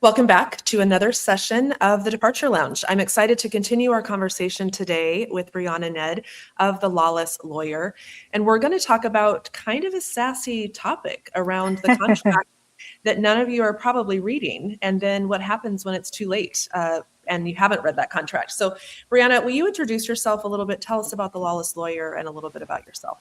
Welcome back to another session of the Departure Lounge. I'm excited to continue our conversation today with Brionna Ned of the Lawless Lawyer. And we're going to talk about kind of a sassy topic around the contract that none of you are probably reading, and then what happens when it's too late and you haven't read that contract. So Brionna, will you introduce yourself a little bit? Tell us about the Lawless Lawyer and a little bit about yourself.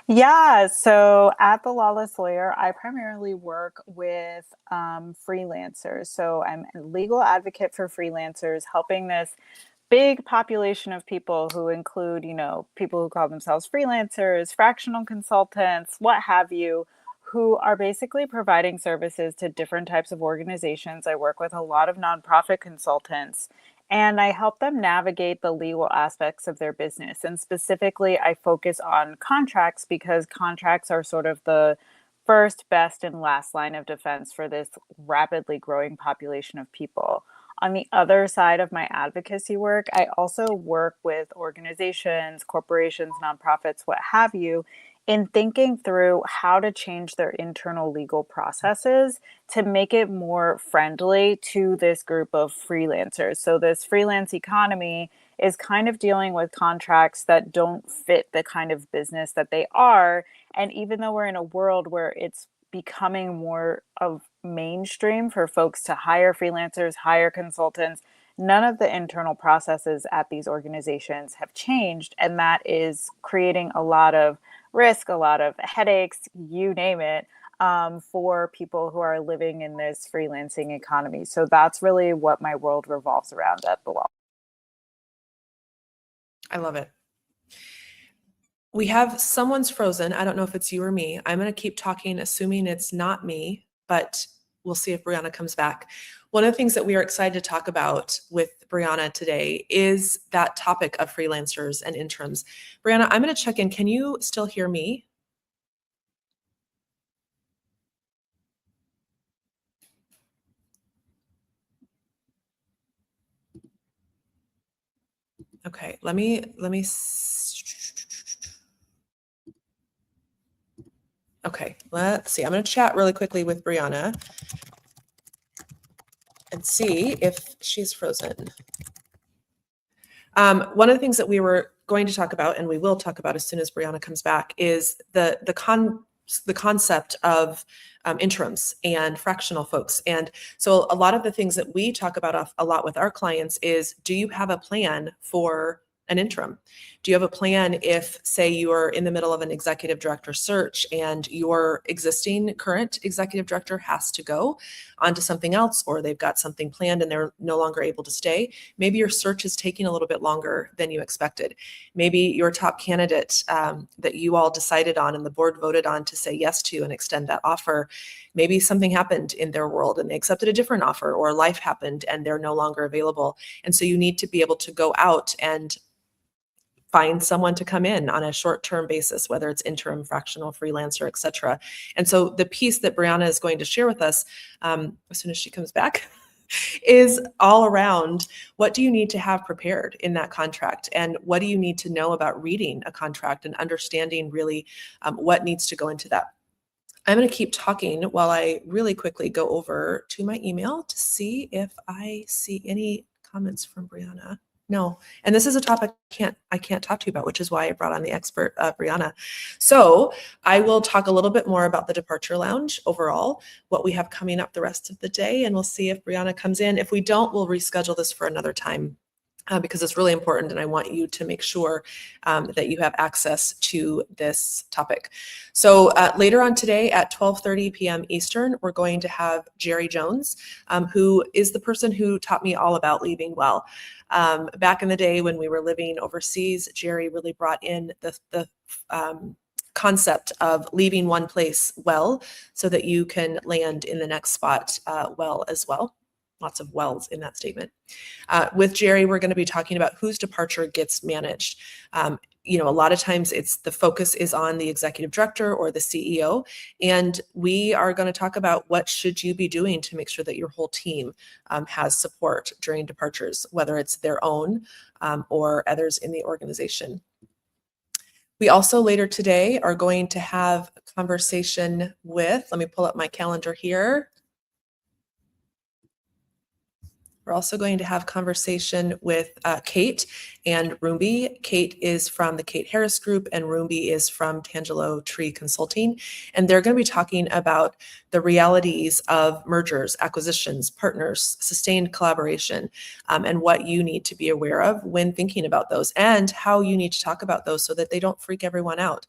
Yeah, so at the Lawless Lawyer, I primarily work with freelancers. So I'm a legal advocate for freelancers, helping this big population of people who include, people who call themselves freelancers, fractional consultants, what have you, who are basically providing services to different types of organizations. I work with a lot of nonprofit consultants. And I help them navigate the legal aspects of their business. And specifically, I focus on contracts because contracts are sort of the first, best, and last line of defense for this rapidly growing population of people. On the other side of my advocacy work, I also work with organizations, corporations, nonprofits, what have you, in thinking through how to change their internal legal processes to make it more friendly to this group of freelancers. So this freelance economy is kind of dealing with contracts that don't fit the kind of business that they are. And even though we're in a world where it's becoming more of mainstream for folks to hire freelancers, hire consultants, none of the internal processes at these organizations have changed. And that is creating a lot of risk, a lot of headaches, you name it, for people who are living in this freelancing economy. So that's really what my world revolves around at the law. I love it. We have someone's frozen. I don't know if it's you or me. I'm going to keep talking, assuming it's not me, but we'll see if Brionna comes back. One of the things that we are excited to talk about with Brionna today is that topic of freelancers and interims. Brionna, I'm going to check in. Can you still hear me? Okay, let me. Okay, let's see. I'm going to chat really quickly with Brionna and see if she's frozen. One of the things that we were going to talk about, and we will talk about as soon as Brionna comes back, is the concept of interims and fractional folks. And so a lot of the things that we talk about a lot with our clients is, do you have a plan for an interim? Do you have a plan if, say, you are in the middle of an executive director search and your existing current executive director has to go onto something else, or they've got something planned and they're no longer able to stay? Maybe your search is taking a little bit longer than you expected. Maybe your top candidate that you all decided on and the board voted on to say yes to and extend that offer, maybe something happened in their world and they accepted a different offer, or life happened and they're no longer available. And so you need to be able to go out and find someone to come in on a short-term basis, whether it's interim, fractional, freelancer, et cetera. And so the piece that Brionna is going to share with us as soon as she comes back is all around, what do you need to have prepared in that contract? And what do you need to know about reading a contract and understanding really what needs to go into that? I'm going to keep talking while I really quickly go over to my email to see if I see any comments from Brionna. No, and this is a topic I can't talk to you about, which is why I brought on the expert, Brionna. So I will talk a little bit more about the Departure Lounge overall, what we have coming up the rest of the day, and we'll see if Brionna comes in. If we don't, we'll reschedule this for another time. Because it's really important, and I want you to make sure that you have access to this topic. So later on today at 12:30 p.m. Eastern, we're going to have Jerry Jones, who is the person who taught me all about leaving well. Back in the day when we were living overseas, Jerry really brought in the concept of leaving one place well so that you can land in the next spot well as well. Lots of wells in that statement. With Jerry, we're going to be talking about whose departure gets managed. A lot of times the focus is on the executive director or the CEO, and we are going to talk about what should you be doing to make sure that your whole team has support during departures, whether it's their own or others in the organization. We also later today are going to have a conversation with, let me pull up my calendar here. We're also going to have conversation with Kate and Roomby. Kate is from the Kate Harris Group and Roomby is from Tangelo Tree Consulting. And they're going to be talking about the realities of mergers, acquisitions, partners, sustained collaboration, and what you need to be aware of when thinking about those and how you need to talk about those so that they don't freak everyone out.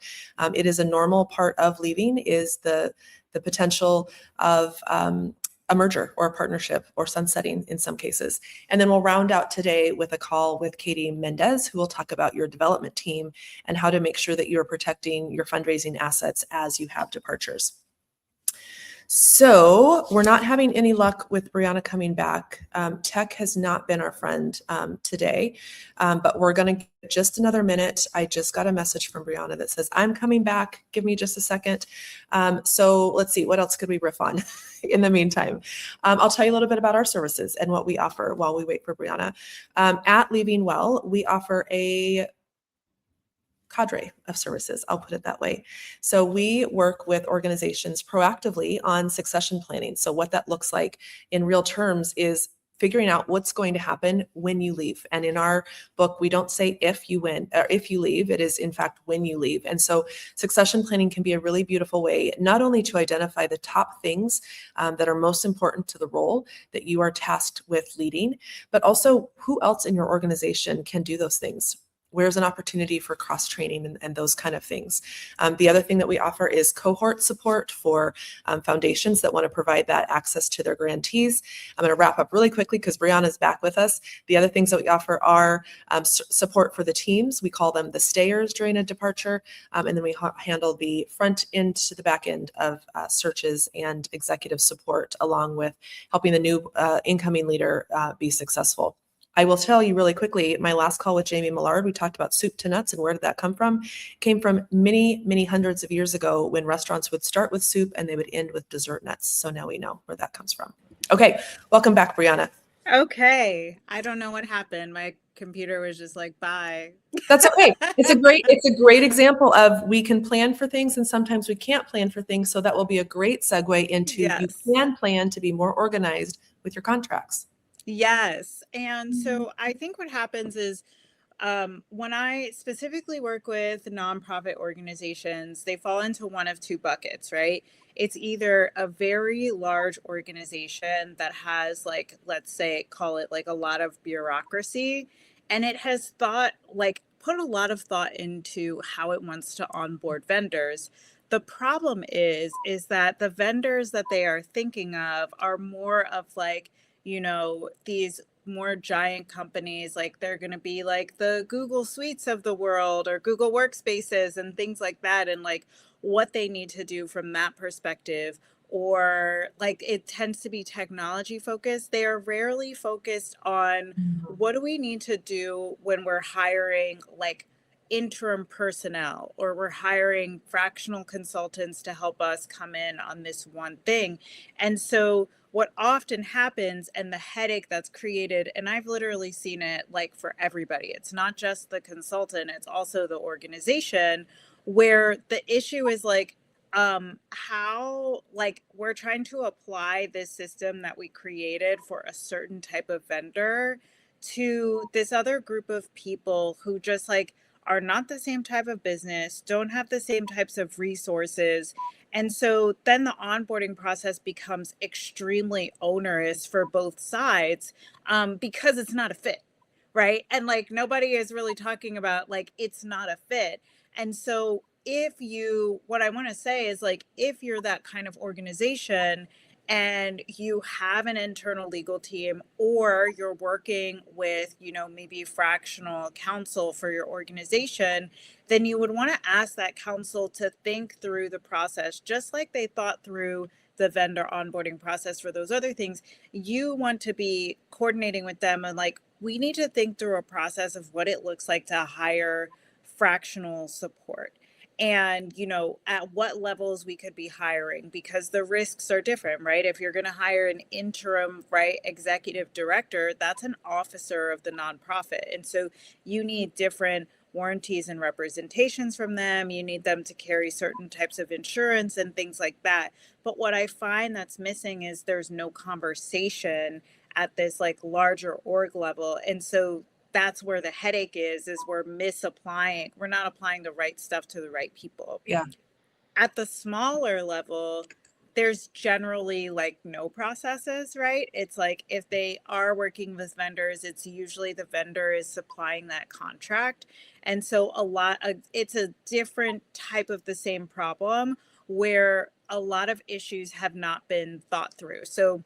It is a normal part of leaving is the potential of a merger or a partnership or sunsetting in some cases. And then we'll round out today with a call with Katie Mendez, who will talk about your development team and how to make sure that you're protecting your fundraising assets as you have departures. So we're not having any luck with Brionna coming back. Tech has not been our friend today, but we're going to get just another minute. I just got a message from Brionna that says, I'm coming back. Give me just a second. So let's see, what else could we riff on in the meantime? I'll tell you a little bit about our services and what we offer while we wait for Brionna. At Leaving Well, we offer a cadre of services, I'll put it that way. So we work with organizations proactively on succession planning. So what that looks like in real terms is figuring out what's going to happen when you leave. And in our book, we don't say if you win or if you leave, it is in fact when you leave. And so succession planning can be a really beautiful way, not only to identify the top things that are most important to the role that you are tasked with leading, but also who else in your organization can do those things. Where's an opportunity for cross-training and those kind of things. The other thing that we offer is cohort support for foundations that want to provide that access to their grantees. I'm going to wrap up really quickly because Brianna's back with us. The other things that we offer are support for the teams. We call them the stayers during a departure. And then we handle the front end to the back end of searches and executive support, along with helping the new incoming leader be successful. I will tell you really quickly, my last call with Jamie Millard, we talked about soup to nuts and where did that come from? It came from many, many hundreds of years ago when restaurants would start with soup and they would end with dessert nuts. So now we know where that comes from. Okay, welcome back, Brionna. Okay, I don't know what happened. My computer was just like, bye. That's okay. It's a great example of we can plan for things and sometimes we can't plan for things. So that will be a great segue into you can plan to be more organized with your contracts. Yes. And so I think what happens is when I specifically work with nonprofit organizations, they fall into one of two buckets, right? It's either a very large organization that has, like, let's say, call it like a lot of bureaucracy, and it has put a lot of thought into how it wants to onboard vendors. The problem is that the vendors that they are thinking of are more of like, these more giant companies, like they're going to be like the Google Suites of the world or Google Workspaces and things like that, and like what they need to do from that perspective. Or like it tends to be technology focused. They are rarely focused on what do we need to do when we're hiring like interim personnel, or we're hiring fractional consultants to help us come in on this one thing. And so what often happens, and the headache that's created, and I've literally seen it like for everybody, it's not just the consultant, it's also the organization, where the issue is like, how, like, we're trying to apply this system that we created for a certain type of vendor to this other group of people who just like are not the same type of business, don't have the same types of resources. And so then the onboarding process becomes extremely onerous for both sides, because it's not a fit, right? And like nobody is really talking about like it's not a fit. And so what I want to say is like, if you're that kind of organization and you have an internal legal team, or you're working with, maybe fractional counsel for your organization, then you would want to ask that counsel to think through the process, just like they thought through the vendor onboarding process for those other things. You want to be coordinating with them and like, we need to think through a process of what it looks like to hire fractional support, and at what levels we could be hiring, because the risks are different, right? If you're going to hire an interim, right, executive director, that's an officer of the nonprofit, and so you need different warranties and representations from them. You need them to carry certain types of insurance and things like that. But what I find that's missing is there's no conversation at this like larger org level. And so that's where the headache is we're misapplying, we're not applying the right stuff to the right people. Yeah. At the smaller level, there's generally like no processes, right? It's like if they are working with vendors, it's usually the vendor is supplying that contract. And so it's a different type of the same problem where a lot of issues have not been thought through. So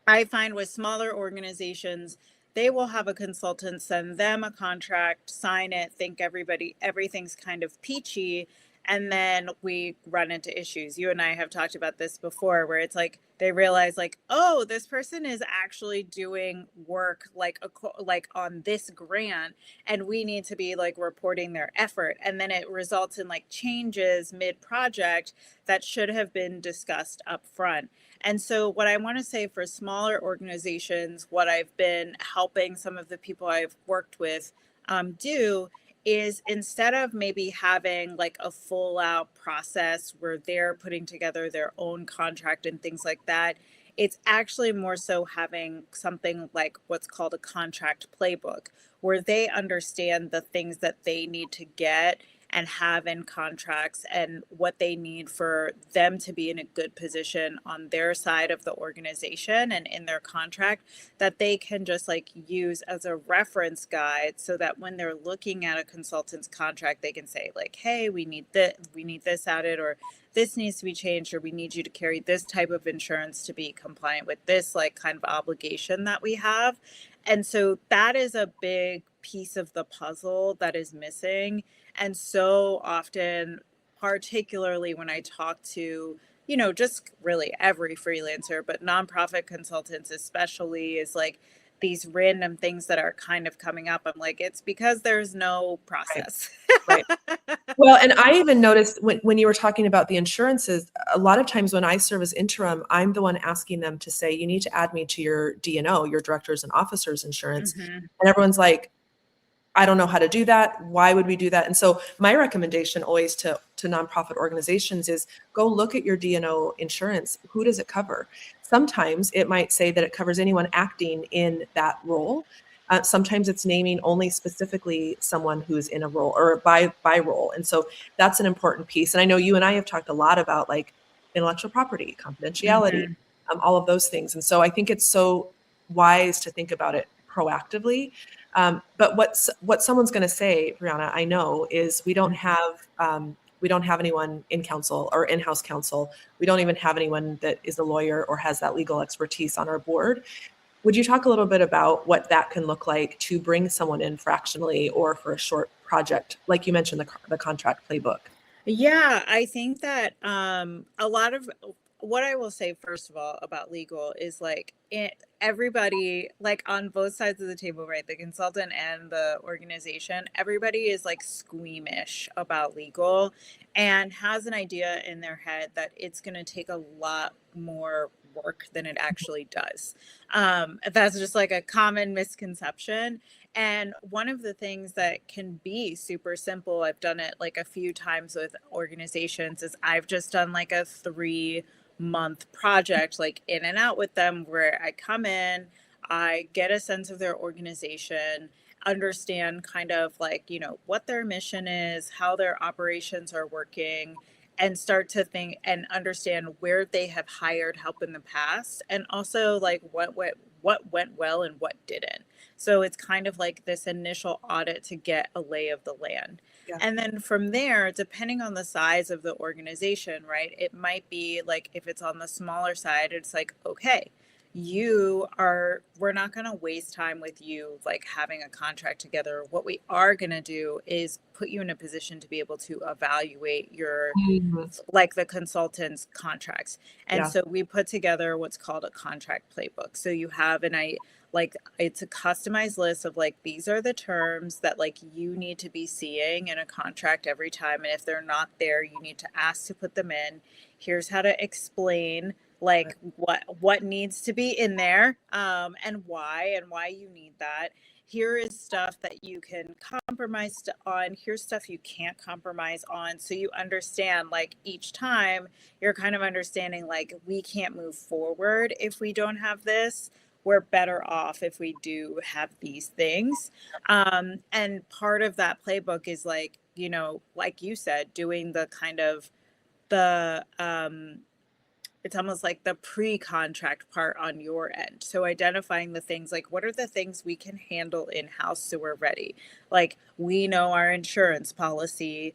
I find with smaller organizations, they will have a consultant send them a contract, sign it, think everything's kind of peachy. And then we run into issues. You and I have talked about this before, where it's like they realize, like, oh, this person is actually doing work like on this grant, and we need to be like reporting their effort. And then it results in like changes mid project that should have been discussed up front. And so, what I want to say for smaller organizations, what I've been helping some of the people I've worked with do is instead of maybe having like a full out process where they're putting together their own contract and things like that, it's actually more so having something like what's called a contract playbook, where they understand the things that they need to get and have in contracts and what they need for them to be in a good position on their side of the organization and in their contract, that they can just like use as a reference guide, so that when they're looking at a consultant's contract, they can say like, hey, we need this added, or this needs to be changed, or we need you to carry this type of insurance to be compliant with this like kind of obligation that we have. And so that is a big piece of the puzzle that is missing. And so often, particularly when I talk to, just really every freelancer, but nonprofit consultants especially, is like these random things that are kind of coming up. I'm like, it's because there's no process. Right. Well, and I even noticed when you were talking about the insurances, a lot of times when I serve as interim, I'm the one asking them to say, you need to add me to your D&O, your directors and officers insurance. Mm-hmm. And everyone's like, I don't know how to do that. Why would we do that? And so my recommendation always to nonprofit organizations is go look at your D&O insurance. Who does it cover? Sometimes it might say that it covers anyone acting in that role. Sometimes it's naming only specifically someone who's in a role or by role. And so that's an important piece. And I know you and I have talked a lot about like intellectual property, confidentiality, Mm-hmm. all of those things. And so I think it's so wise to think about it proactively. But what someone's going to say, Brionna, I know, is we don't have anyone in counsel or in-house counsel. We don't even have anyone that is a lawyer or has that legal expertise on our board. Would you talk a little bit about what that can look like to bring someone in fractionally or for a short project, like you mentioned, the contract playbook? Yeah, I think that a lot of what I will say first of all about legal is like everybody, like on both sides of the table, right? The consultant and the organization, everybody is like squeamish about legal and has an idea in their head that it's going to take a lot more work than it actually does. That's just like a common misconception. And one of the things that can be super simple, I've done it like a few times with organizations, is I've just done like a 3-month project, like in and out with them, where I come in, I get a sense of their organization, understand kind of like, what their mission is, how their operations are working, and start to think and understand where they have hired help in the past, and also like what went well and what didn't. So it's kind of like this initial audit to get a lay of the land. Yeah. And then from there, depending on the size of the organization, right, it might be like if it's on the smaller side, it's like, okay, we're not going to waste time with you like having a contract together. What we are going to do is put you in a position to be able to evaluate your like the consultant's contracts. And Yeah. so we put together what's called a contract playbook. So you have it's a customized list of like, these are the terms that like you need to be seeing in a contract every time. And if they're not there, you need to ask to put them in. Here's how to explain like what needs to be in there, and why you need that. Here is stuff that you can compromise on. Here's stuff you can't compromise on. So you understand, like each time you're kind of understanding like, we can't move forward if we don't have this. we're better off if we do have these things. And part of that playbook is like, you know, like you said, doing the kind of the it's almost like the pre-contract part on your end. So identifying the things like, what are the things we can handle in-house so we're ready? Like, we know our insurance policy.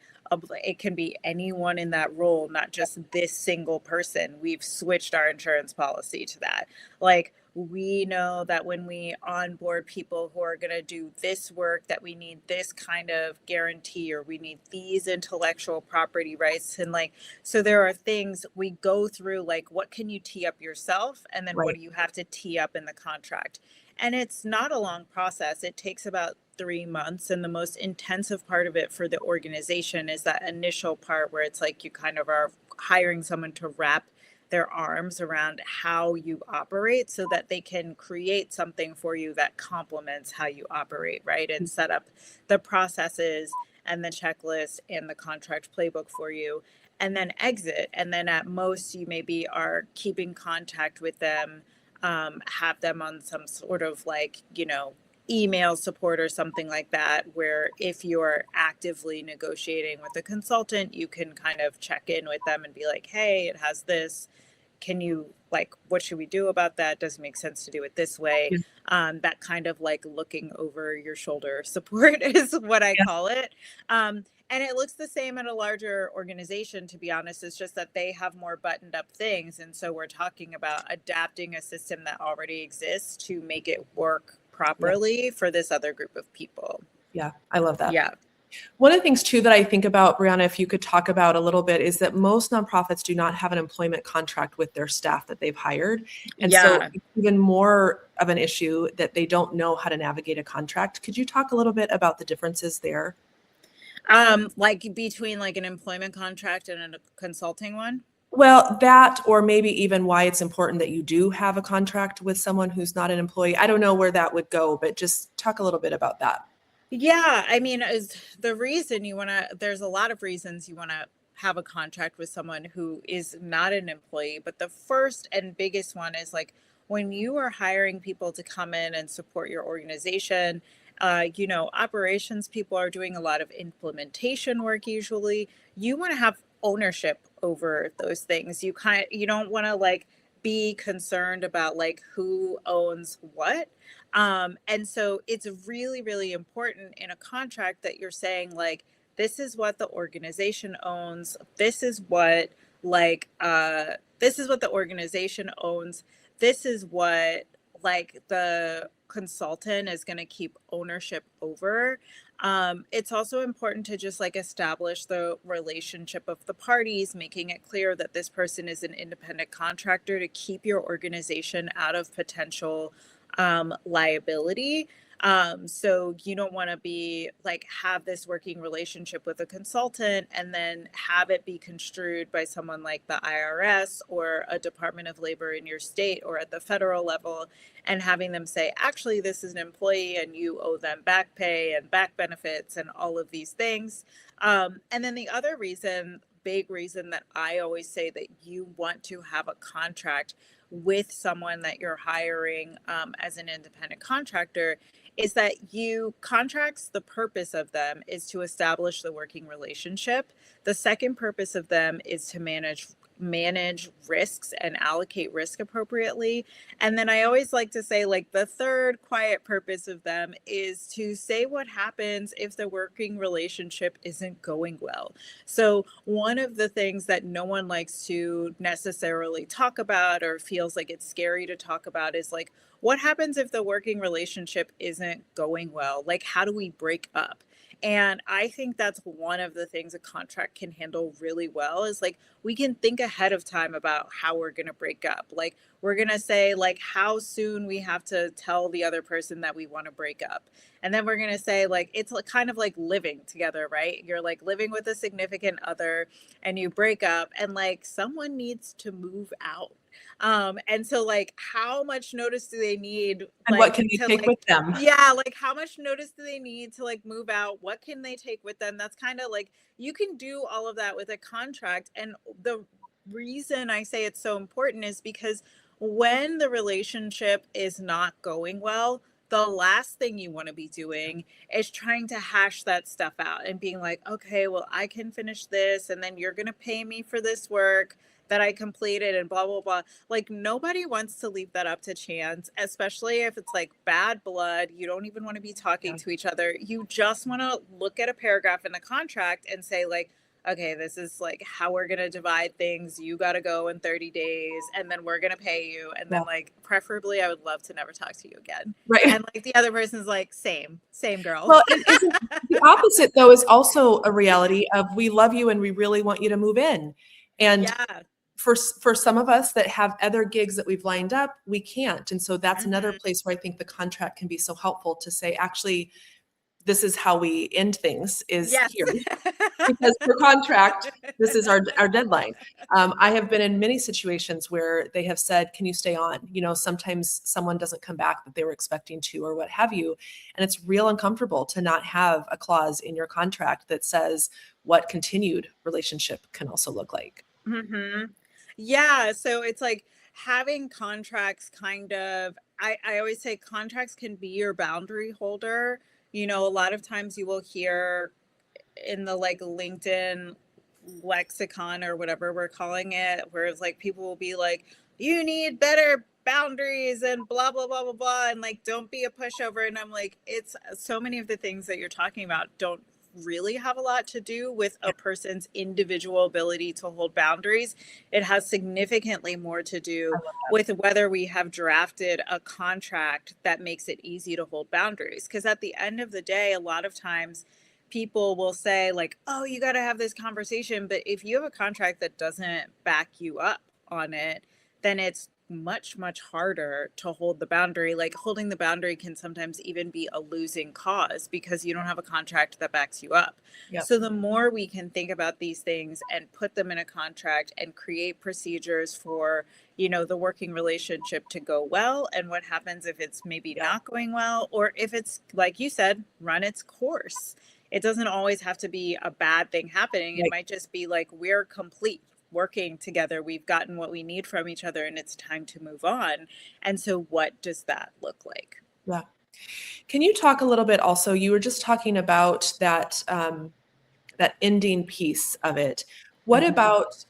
It can be anyone in that role, not just this single person. We've switched our insurance policy to that. Like, we know that when we onboard people who are going to do this work, that we need this kind of guarantee, or we need these intellectual property rights. And like, so there are things we go through, like, what can you tee up yourself? And then what Right. do you have to tee up in the contract? And it's not a long process. It takes about 3 months. And the most intensive part of it for the organization is that initial part where it's like you kind of are hiring someone to wrap their arms around how you operate so that they can create something for you that complements how you operate, right? And set up the processes and the checklist and the contract playbook for you, and then exit. And then at most, you maybe are keeping contact with them, have them on some sort of like, you know, email support or something like that, where if you're actively negotiating with a consultant, you can kind of check in with them and be like, hey, it has this. Can you, like, what should we do about that? Does it make sense to do it this way? Yeah. That kind of like looking over your shoulder support is what I Yeah. call it. And it looks the same at a larger organization, to be honest. It's just that they have more buttoned up things. And so we're talking about adapting a system that already exists to make it work Yeah. properly for this other group of people. Yeah. I love that. Yeah. One of the things too that I think about, Brianna, if you could talk about a little bit, is that most nonprofits do not have an employment contract with their staff that they've hired. And so Yeah. it's even more of an issue that they don't know how to navigate a contract. Could you talk a little bit about the differences there? Like between like an employment contract and a consulting one? Well, that, or maybe even why it's important that you do have a contract with someone who's not an employee. I don't know where that would go, but just talk a little bit about that. Yeah, I mean, is the reason you want to, there's a lot of reasons you want to have a contract with someone who is not an employee, but the first and biggest one is like when you are hiring people to come in and support your organization, you know, operations people are doing a lot of implementation work usually. You want to have ownership over those things. You don't want to like be concerned about like who owns what. And so it's really, really important in a contract that you're saying, like, this is what the organization owns. This is what the organization owns. This is what like the consultant is going to keep ownership over. It's also important to just like establish the relationship of the parties, making it clear that this person is an independent contractor to keep your organization out of potential liability. So you don't want to be like have this working relationship with a consultant and then have it be construed by someone like the IRS or a Department of Labor in your state or at the federal level, and having them say, actually, this is an employee and you owe them back pay and back benefits and all of these things. And then the other reason, big reason that I always say that you want to have a contract with someone that you're hiring as an independent contractor is that you contracts, the purpose of them is to establish the working relationship. The second purpose of them is to manage risks and allocate risk appropriately. And then I always like to say, like, the third quiet purpose of them is to say what happens if the working relationship isn't going well. So one of the things that no one likes to necessarily talk about or feels like it's scary to talk about is like, what happens if the working relationship isn't going well? Like, how do we break up? And I think that's one of the things a contract can handle really well is like we can think ahead of time about how we're going to break up. Like we're going to say like how soon we have to tell the other person that we want to break up. And then we're going to say like it's like, kind of like living together, right? You're like living with a significant other and you break up and like someone needs to move out. And so like how much notice do they need And what like can you to take like with them? yeah, like how much notice do they need to like move out? What can they take with them? That's kind of like you can do all of that with a contract. And the reason I say it's so important is because when the relationship is not going well, the last thing you want to be doing is trying to hash that stuff out and being like, okay, well, I can finish this and then you're going to pay me for this work that I completed and blah, blah, blah. Like, nobody wants to leave that up to chance, especially if it's like bad blood. You don't even want to be talking Yeah. to each other. You just want to look at a paragraph in the contract and say, like, okay, this is like how we're going to divide things. You got to go in 30 days and then we're going to pay you. And then, Yeah. like, preferably, I would love to never talk to you again. Right. And like the other person's like, same girl. Well, and the opposite though is also a reality of we love you and we really want you to move in. And Yeah. for some of us that have other gigs that we've lined up, we can't. And so that's another Mhm. place where I think the contract can be so helpful to say, actually, this is how we end things is Yes. here. Because per contract, this is our deadline. I have been in many situations where they have said, can you stay on? You know, sometimes someone doesn't come back that they were expecting to or what have you. And it's real uncomfortable to not have a clause in your contract that says what continued relationship can also look like. Hmm. Yeah. So it's like having contracts kind of, I always say contracts can be your boundary holder. You know, a lot of times you will hear in the like LinkedIn lexicon or whatever we're calling it, where it's like people will be like, you need better boundaries and blah, blah, blah, blah, blah. And like, don't be a pushover. And I'm like, it's so many of the things that you're talking about don't really have a lot to do with a person's individual ability to hold boundaries. It has significantly more to I do love that. with whether we have drafted a contract that makes it easy to hold boundaries. Because at the end of the day, a lot of times people will say like, oh, you got to have this conversation, but if you have a contract that doesn't back you up on it, then it's much harder to hold the boundary. Like, holding the boundary can sometimes even be a losing cause because you don't have a contract that backs you up. Yep. So the more we can think about these things and put them in a contract and create procedures for, you know, the working relationship to go well, and what happens if it's maybe Yeah. not going well, or if it's, like you said, run its course. It doesn't always have to be a bad thing happening. It Right. might just be like, we're complete working together. We've gotten what we need from each other and it's time to move on. And so what does that look like? Yeah. Can you talk a little bit also, you were just talking about that that ending piece of it. What Mhm. about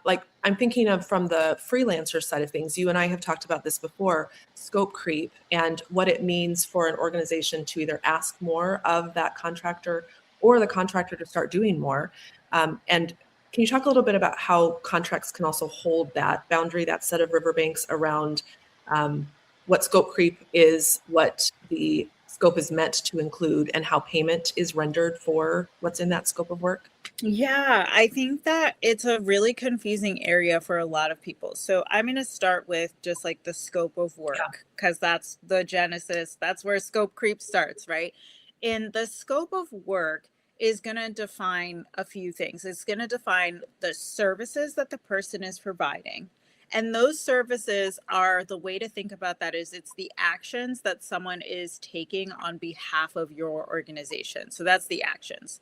like I'm thinking of from the freelancer side of things. You and I have talked about this before, scope creep and what it means for an organization to either ask more of that contractor or the contractor to start doing more. And can you talk a little bit about how contracts can also hold that boundary, that set of riverbanks around um, what scope creep is, what the scope is meant to include, and how payment is rendered for what's in that scope of work? Yeah, I think that it's a really confusing area for a lot of people. So I'm going to start with just like the scope of Yeah. work, because that's the genesis. That's where scope creep starts, right? And the scope of work is going to define a few things. It's going to define the services that the person is providing. And those services are, the way to think about that is it's the actions that someone is taking on behalf of your organization. So that's the actions.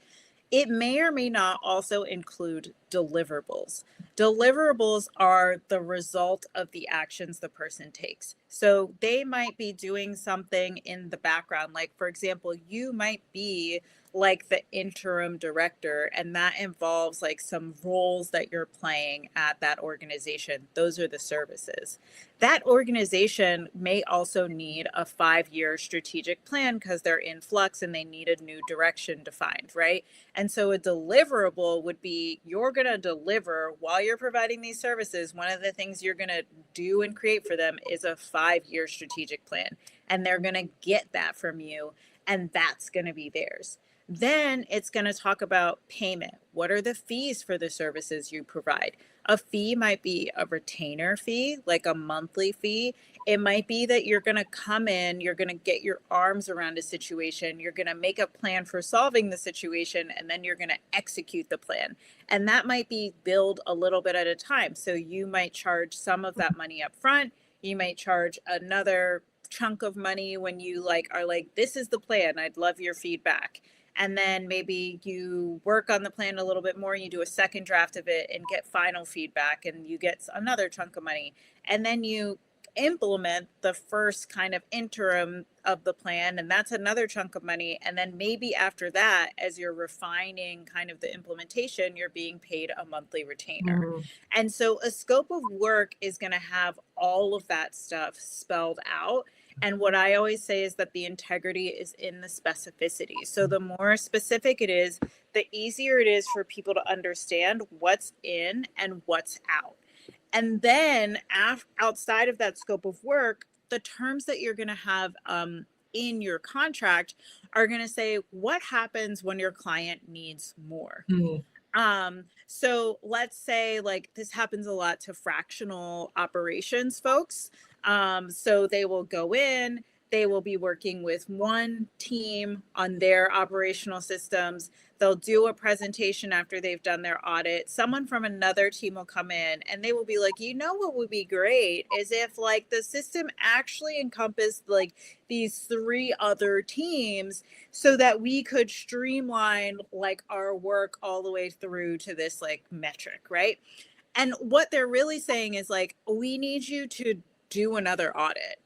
It may or may not also include deliverables. Deliverables are the result of the actions the person takes. So they might be doing something in the background. Like, for example, you might be like the interim director, and that involves like some roles that you're playing at that organization. Those are the services. That organization may also need a 5-year strategic plan because they're in flux and they need a new direction defined, right? And so a deliverable would be, you're going to deliver while you're providing these services. One of the things you're going to do and create for them is a 5-year strategic plan. And they're going to get that from you. And that's going to be theirs. Then it's going to talk about payment. What are the fees for the services you provide? A fee might be a retainer fee, like a monthly fee. It might be that you're going to come in, you're going to get your arms around a situation, you're going to make a plan for solving the situation, and then you're going to execute the plan. And that might be billed a little bit at a time. So you might charge some of that money up front. You might charge another chunk of money when you like are like, this is the plan, I'd love your feedback. And then maybe you work on the plan a little bit more, you do a second draft of it and get final feedback, and you get another chunk of money. And then you implement the first kind of interim of the plan, and that's another chunk of money. And then maybe after that, as you're refining kind of the implementation, you're being paid a monthly retainer. Mm. And so a scope of work is going to have all of that stuff spelled out. And what I always say is that the integrity is in the specificity. So the more specific it is, the easier it is for people to understand what's in and what's out. And then outside of that scope of work, the terms that you're going to have in your contract are going to say what happens when your client needs more. Mm. So let's say like this happens a lot to fractional operations folks. So they will go in, they will be working with one team on their operational systems. They'll do a presentation after they've done their audit. Someone from another team will come in and they will be like, you know, what would be great is if like the system actually encompassed like these 3 other teams so that we could streamline like our work all the way through to this like metric, right? And what they're really saying is like, we need you to do another audit,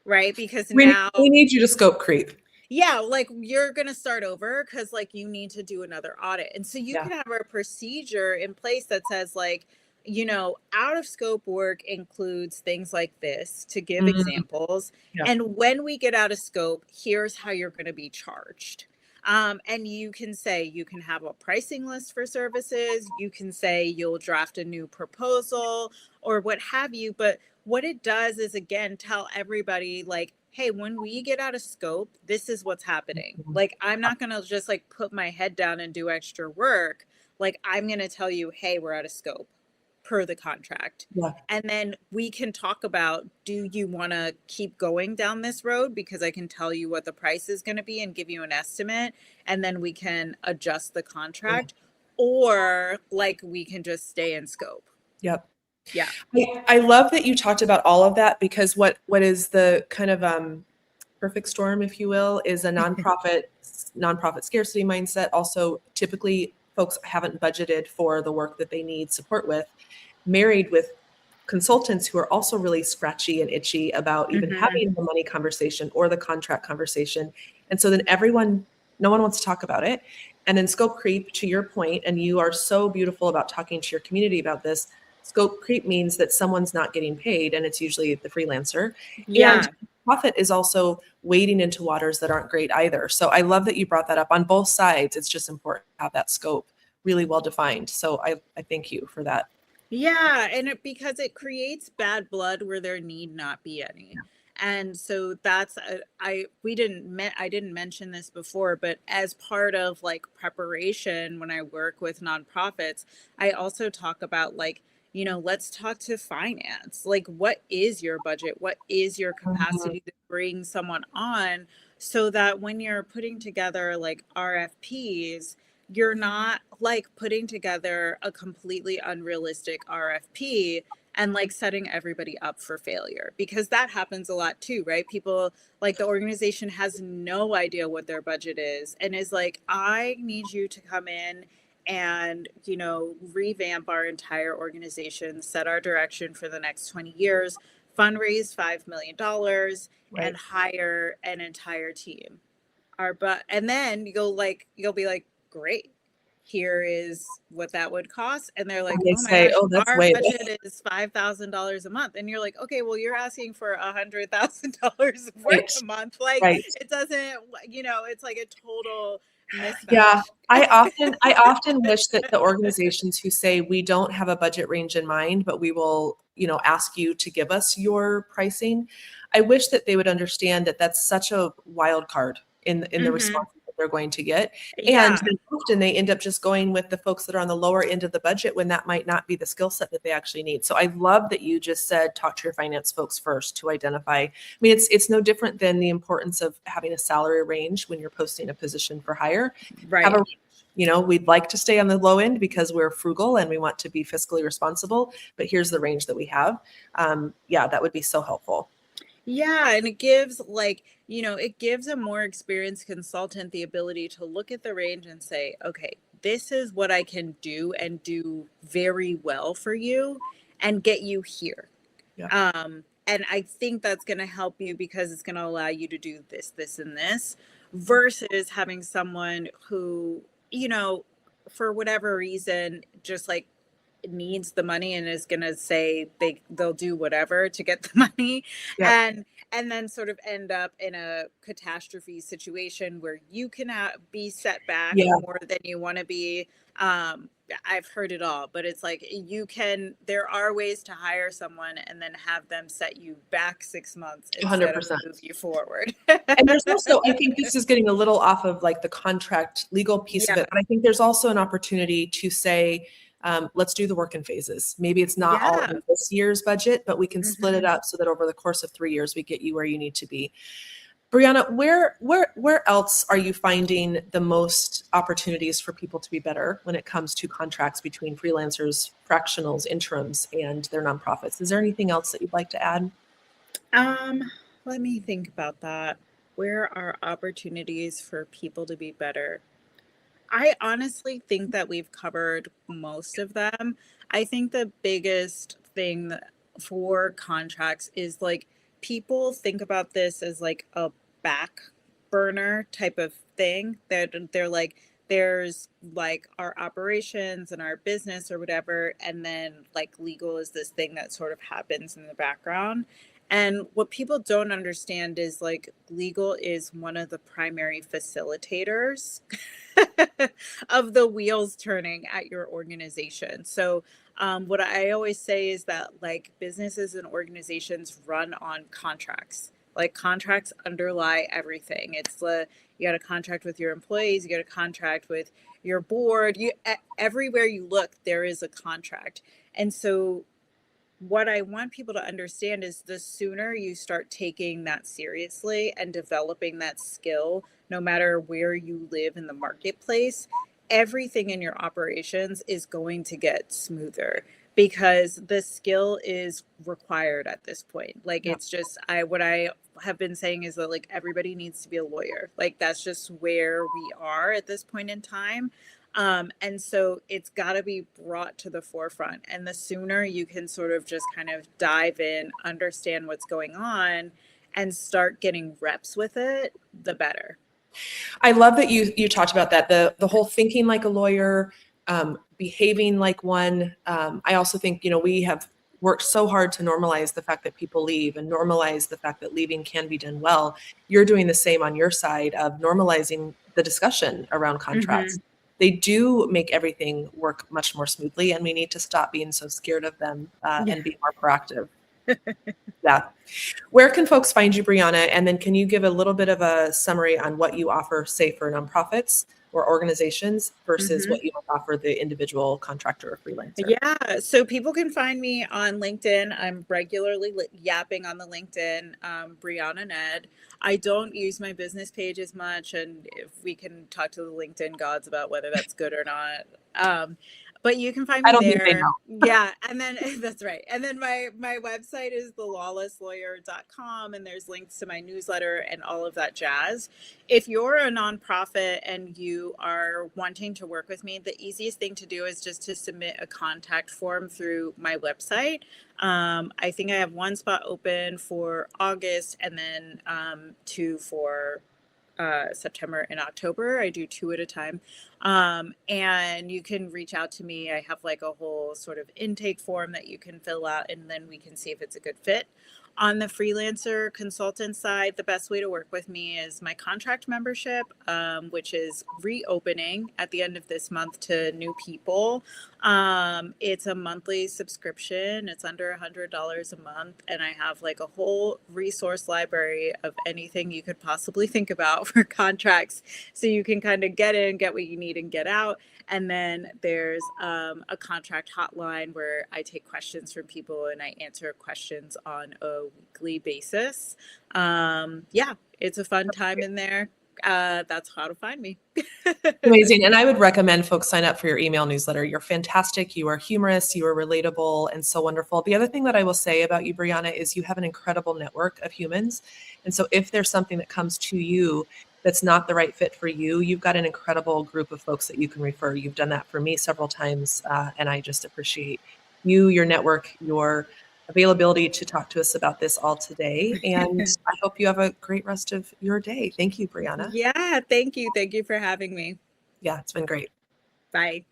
right? Because now We need you to scope creep. yeah, like you're going to start over because like you need to do another audit. And so you Yeah. can have a procedure in place that says like, you know, out of scope work includes things like this to give Mhm. examples. Yeah. And when we get out of scope, here's how you're going to be charged. And you can say you can have a pricing list for services. You can say you'll draft a new proposal or what have you. But what it does is, again, tell everybody like, hey, when we get out of scope, this is what's happening. Mhm. Like, I'm not going to just like put my head down and do extra work. Like, I'm going to tell you, hey, we're out of scope per the contract. Yeah. And then we can talk about, do you want to keep going down this road? Because I can tell you what the price is going to be and give you an estimate. And then we can adjust the contract, or like we can just stay in scope. Yep. Yeah. I love that you talked about all of that because what is the kind of perfect storm, if you will, is a nonprofit scarcity mindset. Also, typically folks haven't budgeted for the work that they need support with, married with consultants who are also really scratchy and itchy about even having the money conversation or the contract conversation. And so then no one wants to talk about it. And then scope creep, to your point, and you are so beautiful about talking to your community about this. Scope creep means that someone's not getting paid, and it's usually the freelancer. Yeah. And profit is also wading into waters that aren't great either. So I love that you brought that up on both sides. It's just important to have that scope really well defined. So I thank you for that. Yeah, and because it creates bad blood where there need not be any. And so that's I didn't mention this before, but as part of like preparation when I work with nonprofits, I also talk about like, you know, let's talk to finance. Like, what is your budget? What is your capacity to bring someone on so that when you're putting together like RFPs, you're not like putting together a completely unrealistic RFP and like setting everybody up for failure, because that happens a lot too, right? People like the organization has no idea what their budget is and is like, I need you to come in and, you know, revamp our entire organization, set our direction for the next 20 years, fundraise $5 million Right. and hire an entire team. And then you'll be like, great, here is what that would cost. And they're like, And they oh my say, gosh, oh, that's our way budget is $5,000 a month. And you're like, okay, well, you're asking for $100,000 of work right. a month. Like, Right. it doesn't, you know, it's like a total mismatch. Yeah, I often wish that the organizations who say we don't have a budget range in mind, but we will, ask you to give us your pricing. I wish that they would understand that that's such a wild card in the response that they're going to get. Yeah. And then often they end up just going with the folks that are on the lower end of the budget when that might not be the skill set that they actually need. So I love that you just said, talk to your finance folks first to identify. I mean, it's no different than the importance of having a salary range when you're posting a position for hire. Right. Have a, we'd like to stay on the low end because we're frugal and we want to be fiscally responsible, but here's the range that we have. That would be so helpful. Yeah, and it gives it gives a more experienced consultant the ability to look at the range and say, okay, this is what I can do and do very well for you and get you here. Yeah. And I think that's going to help you because it's going to allow you to do this, this, and this versus having someone who, you know, for whatever reason, just like needs the money and is going to say they'll do whatever to get the money. Yep. And then sort of end up in a catastrophe situation where you can be set back Yeah. more than you want to be. I've heard it all, but it's like there are ways to hire someone and then have them set you back 6 months instead of 100%. move you forward. And there's also, I think this is getting a little off of like the contract legal piece of Yeah. it, but I think there's also an opportunity to say, let's do the work in phases. Maybe it's not all Yeah. in this year's budget, but we can split it Mhm. up so that over the course of 3 years, we get you where you need to be. Brionna, where else are you finding the most opportunities for people to be better when it comes to contracts between freelancers, fractionals, interims, and their nonprofits? Is there anything else that you'd like to add? Let me think about that. Where are opportunities for people to be better? I honestly think that we've covered most of them. I think the biggest thing for contracts is like people think about this as like a back burner type of thing. They're like, there's like our operations and our business or whatever, and then like legal is this thing that sort of happens in the background. And what people don't understand is like legal is one of the primary facilitators of the wheels turning at your organization. So, what I always say is that like businesses and organizations run on contracts. Like contracts underlie everything. It's you got a contract with your employees, you got a contract with your board. Everywhere you look, there is a contract. And so what I want people to understand is the sooner you start taking that seriously and developing that skill, no matter where you live in the marketplace, everything in your operations is going to get smoother because the skill is required at this point. Like Yeah. it's just what I have been saying is that like everybody needs to be a lawyer. Like that's just where we are at this point in time. And so it's got to be brought to the forefront. And the sooner you can sort of just kind of dive in, understand what's going on, and start getting reps with it, the better. I love that you talked about that, the whole thinking like a lawyer, behaving like one. I also think, we have worked so hard to normalize the fact that people leave and normalize the fact that leaving can be done well. You're doing the same on your side of normalizing the discussion around contracts. Mm-hmm. They do make everything work much more smoothly, and we need to stop being so scared of them and be more proactive. Yeah. Where can folks find you, Brionna? And then can you give a little bit of a summary on what you offer, say, for nonprofits or organizations versus Mm-hmm. what you offer the individual contractor or freelancer? Yeah, so people can find me on LinkedIn. I'm regularly yapping on the LinkedIn, Brionna Ned. I don't use my business page as much, and if we can talk to the LinkedIn gods about whether that's good or not. But you can find I me don't think they there. know. Yeah, and then that's right. And then my website is thelawlesslawyer.com, and there's links to my newsletter and all of that jazz. If you're a nonprofit and you are wanting to work with me, the easiest thing to do is just to submit a contact form through my website. I think I have one spot open for August and then two for September and October. I do 2 at a time. And you can reach out to me. I have like a whole sort of intake form that you can fill out, and then we can see if it's a good fit. On the freelancer consultant side, the best way to work with me is my contract membership, which is reopening at the end of this month to new people. It's a monthly subscription. It's under $100 a month. And I have like a whole resource library of anything you could possibly think about for contracts. So you can kind of get in, get what you need, and get out. And then there's a contract hotline where I take questions from people and I answer questions on a weekly basis. Yeah, it's a fun time in there. That's how to find me. Amazing. And I would recommend folks sign up for your email newsletter. You're fantastic. You are humorous. You are relatable and so wonderful. The other thing that I will say about you, Brionna, is you have an incredible network of humans. And so if there's something that comes to you that's not the right fit for you, you've got an incredible group of folks that you can refer. You've done that for me several times. And I just appreciate you, your network, your availability to talk to us about this all today. And I hope you have a great rest of your day. Thank you, Brionna. Yeah, thank you. Thank you for having me. Yeah, it's been great. Bye.